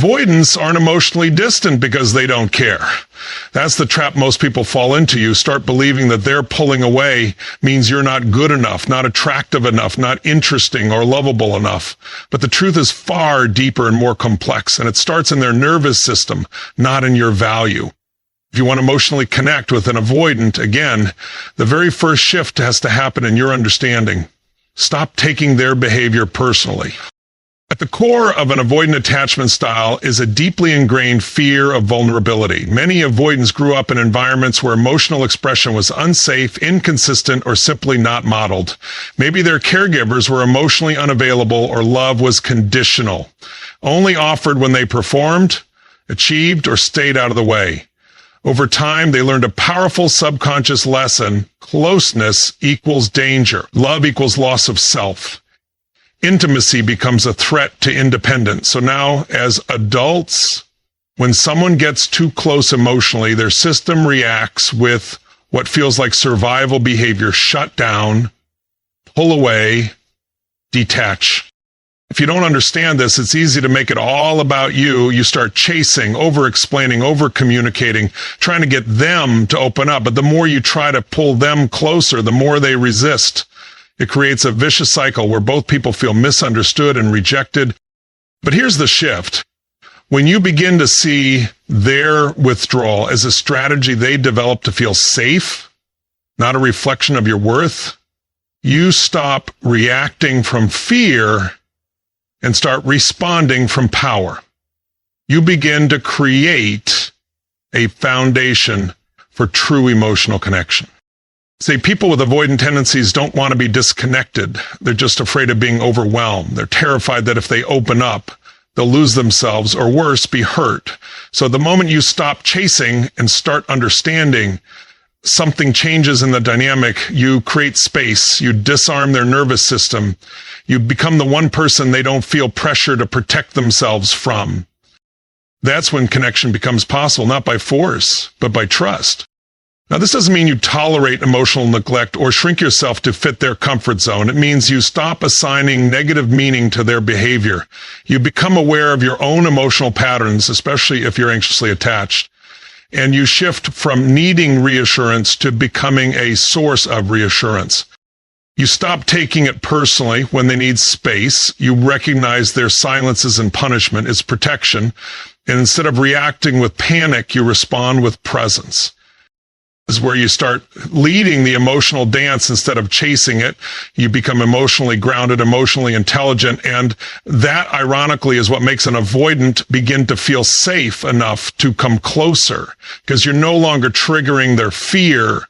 Avoidants aren't emotionally distant because they don't care. That's the trap most people fall into. You start believing that their pulling away means you're not good enough, not attractive enough, not interesting or lovable enough. But the truth is far deeper and more complex, and it starts in their nervous system, not in your value. If you want to emotionally connect with an avoidant, again, the very first shift has to happen in your understanding. Stop taking their behavior personally. At the core of an avoidant attachment style is a deeply ingrained fear of vulnerability. Many avoidants grew up in environments where emotional expression was unsafe, inconsistent, or simply not modeled. Maybe their caregivers were emotionally unavailable or love was conditional, only offered when they performed, achieved, or stayed out of the way. Over time, they learned a powerful subconscious lesson: closeness equals danger. Love equals loss of self. Intimacy becomes a threat to independence. So now, as adults, when someone gets too close emotionally, their system reacts with what feels like survival behavior: shut down, pull away, detach. If you don't understand this, it's easy to make it all about you. You start chasing, over-explaining, over-communicating, trying to get them to open up. But the more you try to pull them closer, the more they resist. It creates a vicious cycle where both people feel misunderstood and rejected. But here's the shift. When you begin to see their withdrawal as a strategy they develop to feel safe, not a reflection of your worth, you stop reacting from fear and start responding from power. You begin to create a foundation for true emotional connection. See, people with avoidant tendencies don't want to be disconnected. They're just afraid of being overwhelmed. They're terrified that if they open up, they'll lose themselves, or worse, be hurt. So the moment you stop chasing and start understanding, something changes in the dynamic. You create space. You disarm their nervous system. You become the one person they don't feel pressure to protect themselves from. That's when connection becomes possible, not by force, but by trust. Now, this doesn't mean you tolerate emotional neglect or shrink yourself to fit their comfort zone. It means you stop assigning negative meaning to their behavior. You become aware of your own emotional patterns, especially if you're anxiously attached. And you shift from needing reassurance to becoming a source of reassurance. You stop taking it personally when they need space. You recognize their silence isn't punishment, it's protection. And instead of reacting with panic, you respond with presence. This is where you start leading the emotional dance instead of chasing it. You become emotionally grounded, emotionally intelligent, and that, ironically, is what makes an avoidant begin to feel safe enough to come closer, because you're no longer triggering their fear.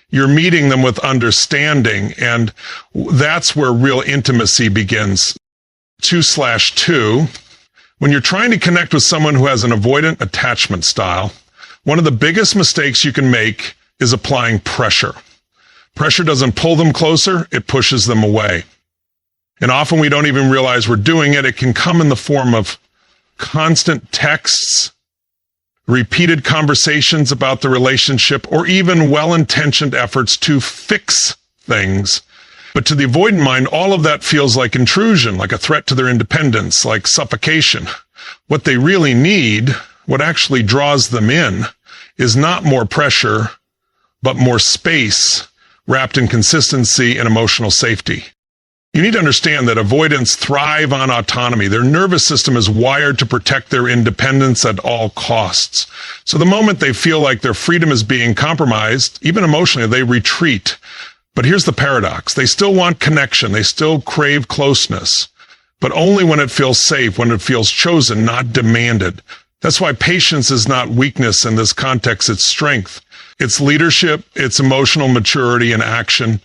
You're meeting them with understanding, and that's where real intimacy begins. 2/2, when you're trying to connect with someone who has an avoidant attachment style, one of the biggest mistakes you can make is applying pressure. Pressure doesn't pull them closer, it pushes them away. And often we don't even realize we're doing it. It can come in the form of constant texts, repeated conversations about the relationship, or even well-intentioned efforts to fix things. But to the avoidant mind, all of that feels like intrusion, like a threat to their independence, like suffocation. What they really need, what actually draws them in, is not more pressure, but more space wrapped in consistency and emotional safety. You need to understand that avoidants thrive on autonomy. Their nervous system is wired to protect their independence at all costs. So the moment they feel like their freedom is being compromised, even emotionally, they retreat. But here's the paradox. They still want connection. They still crave closeness, but only when it feels safe, when it feels chosen, not demanded. That's why patience is not weakness in this context, it's strength. It's leadership, it's emotional maturity and action.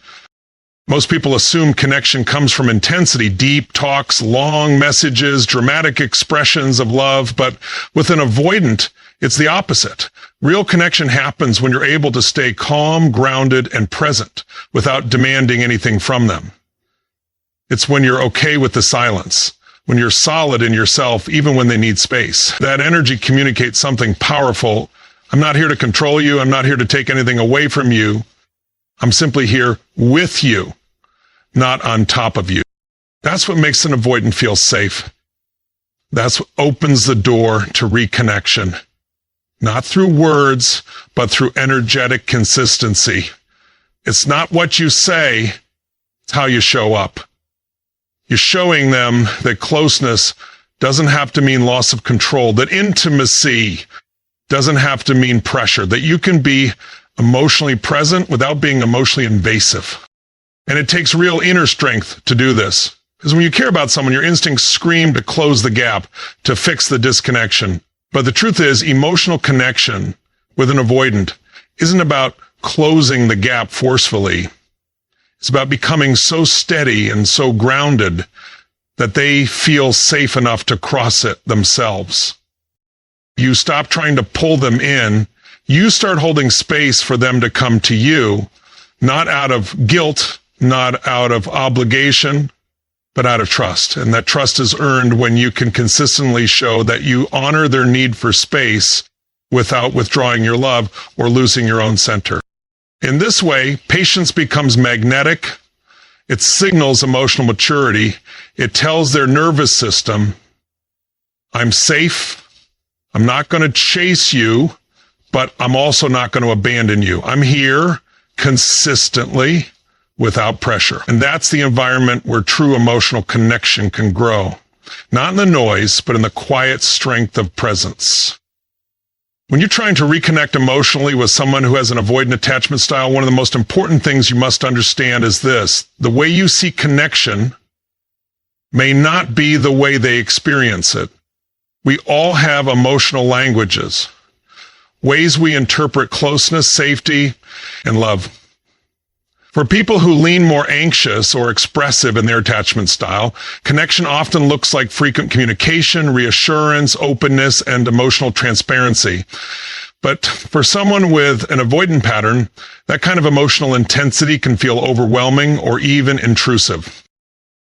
Most people assume connection comes from intensity, deep talks, long messages, dramatic expressions of love, but with an avoidant, it's the opposite. Real connection happens when you're able to stay calm, grounded, and present without demanding anything from them. It's when you're okay with the silence, when you're solid in yourself, even when they need space. That energy communicates something powerful. I'm not here to control you. I'm not here to take anything away from you. I'm simply here with you, not on top of you. That's what makes an avoidant feel safe. That's what opens the door to reconnection. Not through words, but through energetic consistency. It's not what you say, it's how you show up. You're showing them that closeness doesn't have to mean loss of control, that intimacy doesn't have to mean pressure, that you can be emotionally present without being emotionally invasive. And it takes real inner strength to do this. Because when you care about someone, your instincts scream to close the gap, to fix the disconnection. But the truth is, emotional connection with an avoidant isn't about closing the gap forcefully. It's about becoming so steady and so grounded that they feel safe enough to cross it themselves. You stop trying to pull them in. You start holding space for them to come to you, not out of guilt, not out of obligation, but out of trust. And that trust is earned when you can consistently show that you honor their need for space without withdrawing your love or losing your own center. In this way, patience becomes magnetic. It signals emotional maturity. It tells their nervous system, I'm safe. I'm not going to chase you, but I'm also not going to abandon you. I'm here consistently without pressure. And that's the environment where true emotional connection can grow. Not in the noise, but in the quiet strength of presence. When you're trying to reconnect emotionally with someone who has an avoidant attachment style, one of the most important things you must understand is this. The way you see connection may not be the way they experience it. We all have emotional languages, ways we interpret closeness, safety, and love. For people who lean more anxious or expressive in their attachment style, connection often looks like frequent communication, reassurance, openness, and emotional transparency. But for someone with an avoidant pattern, that kind of emotional intensity can feel overwhelming or even intrusive.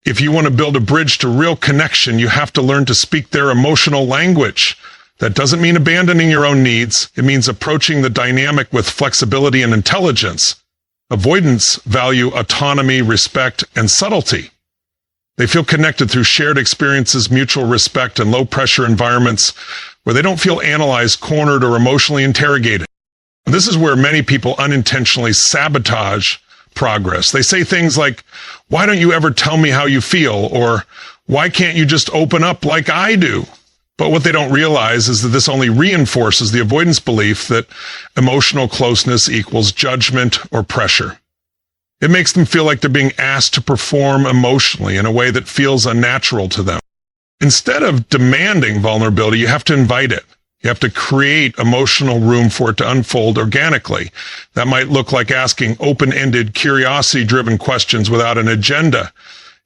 If you want to build a bridge to real connection, you have to learn to speak their emotional language. That doesn't mean abandoning your own needs. It means approaching the dynamic with flexibility and intelligence. Avoidants value autonomy, respect, and subtlety. They feel connected through shared experiences, mutual respect, and low-pressure environments where they don't feel analyzed, cornered, or emotionally interrogated. This is where many people unintentionally sabotage progress. They say things like, why don't you ever tell me how you feel? Or why can't you just open up like I do? But what they don't realize is that this only reinforces the avoidance belief that emotional closeness equals judgment or pressure. It makes them feel like they're being asked to perform emotionally in a way that feels unnatural to them. Instead of demanding vulnerability, you have to invite it. You have to create emotional room for it to unfold organically. That might look like asking open-ended, curiosity-driven questions without an agenda.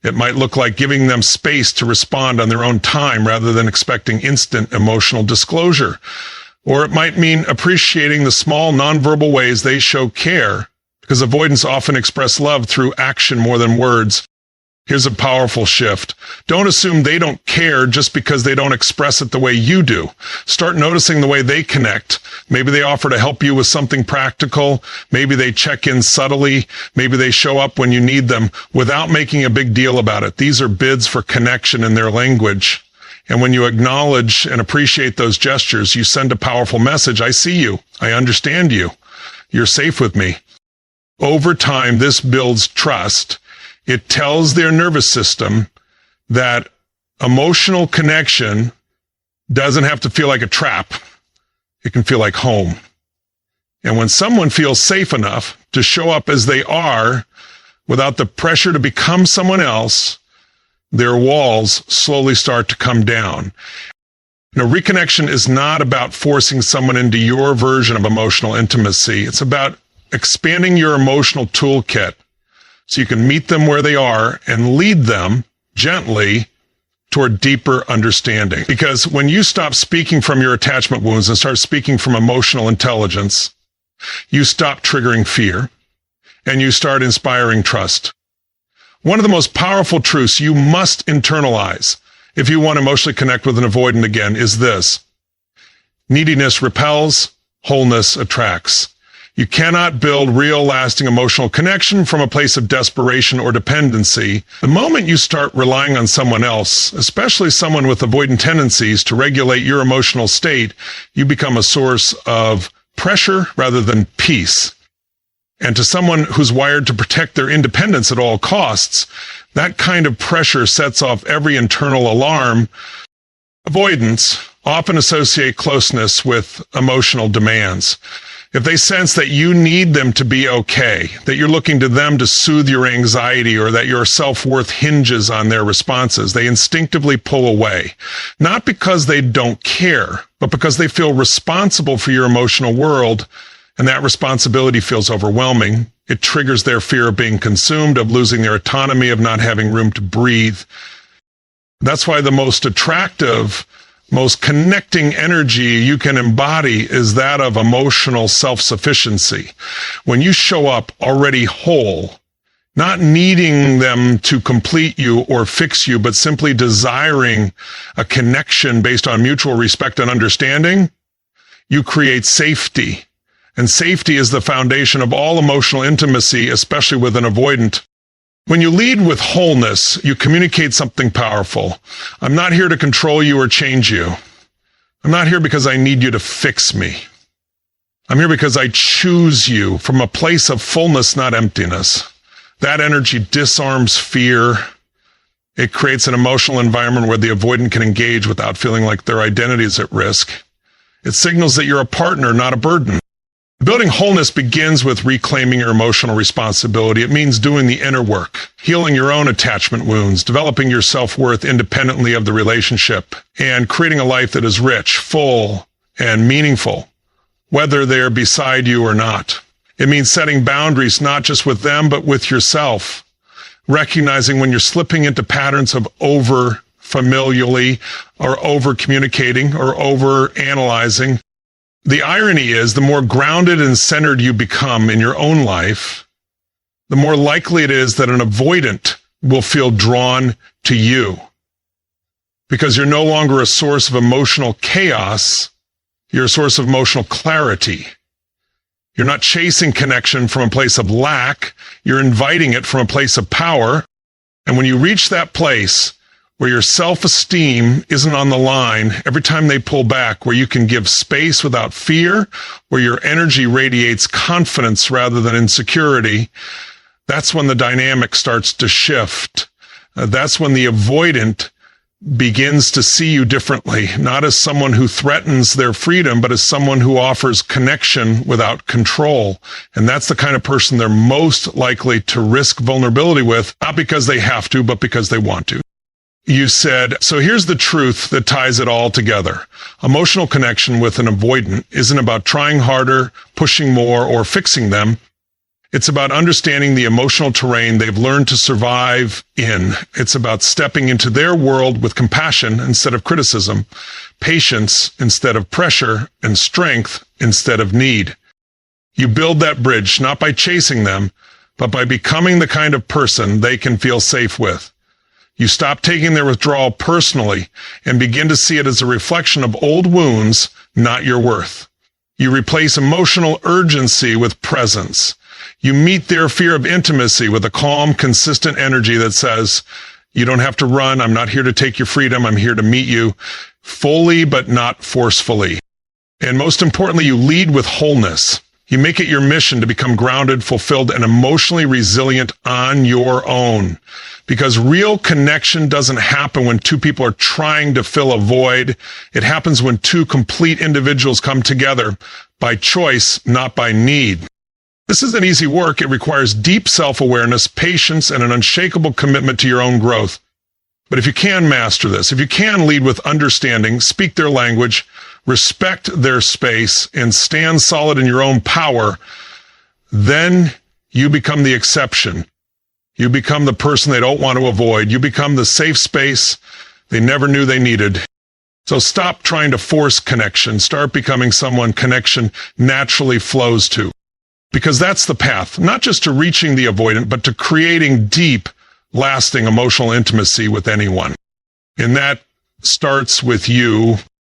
It might look like giving them space to respond on their own time rather than expecting instant emotional disclosure. Or it might mean appreciating the small nonverbal ways they show care, because avoidants often express love through action more than words. Here's a powerful shift. Don't assume they don't care just because they don't express it the way you do. Start noticing the way they connect. Maybe they offer to help you with something practical. Maybe they check in subtly. Maybe they show up when you need them without making a big deal about it. These are bids for connection in their language. And when you acknowledge and appreciate those gestures, you send a powerful message. I see you. I understand you. You're safe with me. Over time, this builds trust. It tells their nervous system that emotional connection doesn't have to feel like a trap. It can feel like home. And when someone feels safe enough to show up as they are without the pressure to become someone else, their walls slowly start to come down. Reconnection is not about forcing someone into your version of emotional intimacy. It's about expanding your emotional toolkit so you can meet them where they are and lead them gently toward deeper understanding. Because when you stop speaking from your attachment wounds and start speaking from emotional intelligence, you stop triggering fear and you start inspiring trust. One of the most powerful truths you must internalize if you want to emotionally connect with an avoidant again is this: neediness repels, wholeness attracts. You cannot build real, lasting emotional connection from a place of desperation or dependency. The moment you start relying on someone else, especially someone with avoidant tendencies, to regulate your emotional state, you become a source of pressure rather than peace. And to someone who's wired to protect their independence at all costs, that kind of pressure sets off every internal alarm. Avoidants often associate closeness with emotional demands. If they sense that you need them to be okay, that you're looking to them to soothe your anxiety, or that your self-worth hinges on their responses, they instinctively pull away. Not because they don't care, but because they feel responsible for your emotional world, and that responsibility feels overwhelming. It triggers their fear of being consumed, of losing their autonomy, of not having room to breathe. That's why the most attractive, most connecting energy you can embody is that of emotional self-sufficiency. When you show up already whole, not needing them to complete you or fix you, but simply desiring a connection based on mutual respect and understanding, you create safety. And safety is the foundation of all emotional intimacy, especially with an avoidant. When you lead with wholeness, you communicate something powerful. I'm not here to control you or change you. I'm not here because I need you to fix me. I'm here because I choose you from a place of fullness, not emptiness. That energy disarms fear. It creates an emotional environment where the avoidant can engage without feeling like their identity is at risk. It signals that you're a partner, not a burden. Building wholeness begins with reclaiming your emotional responsibility. It means doing the inner work, healing your own attachment wounds, developing your self-worth independently of the relationship, and creating a life that is rich, full, and meaningful, whether they're beside you or not. It means setting boundaries not just with them, but with yourself, recognizing when you're slipping into patterns of over-familially or over-communicating or over-analyzing. The irony is, the more grounded and centered you become in your own life, the more likely it is that an avoidant will feel drawn to you. Because you're no longer a source of emotional chaos, you're a source of emotional clarity. You're not chasing connection from a place of lack, you're inviting it from a place of power. And when you reach that place where your self-esteem isn't on the line every time they pull back, where you can give space without fear, where your energy radiates confidence rather than insecurity, that's when the dynamic starts to shift. That's when the avoidant begins to see you differently, not as someone who threatens their freedom, but as someone who offers connection without control. And that's the kind of person they're most likely to risk vulnerability with, not because they have to, but because they want to. You said, so here's the truth that ties it all together. Emotional connection with an avoidant isn't about trying harder, pushing more, or fixing them. It's about understanding the emotional terrain they've learned to survive in. It's about stepping into their world with compassion instead of criticism, patience instead of pressure, and strength instead of need. You build that bridge not by chasing them, but by becoming the kind of person they can feel safe with. You stop taking their withdrawal personally and begin to see it as a reflection of old wounds, not your worth. You replace emotional urgency with presence. You meet their fear of intimacy with a calm, consistent energy that says, you don't have to run. I'm not here to take your freedom. I'm here to meet you fully, but not forcefully. And most importantly, you lead with wholeness. You make it your mission to become grounded, fulfilled, and emotionally resilient on your own. Because real connection doesn't happen when two people are trying to fill a void. It happens when two complete individuals come together by choice, not by need. This isn't easy work. It requires deep self-awareness, patience, and an unshakable commitment to your own growth. But if you can master this, if you can lead with understanding, speak their language, respect their space, and stand solid in your own power, then you become the exception. You become the person they don't want to avoid. You become the safe space they never knew they needed. So stop trying to force connection. Start becoming someone connection naturally flows to. Because that's the path, not just to reaching the avoidant, but to creating deep, lasting emotional intimacy with anyone. And that starts with you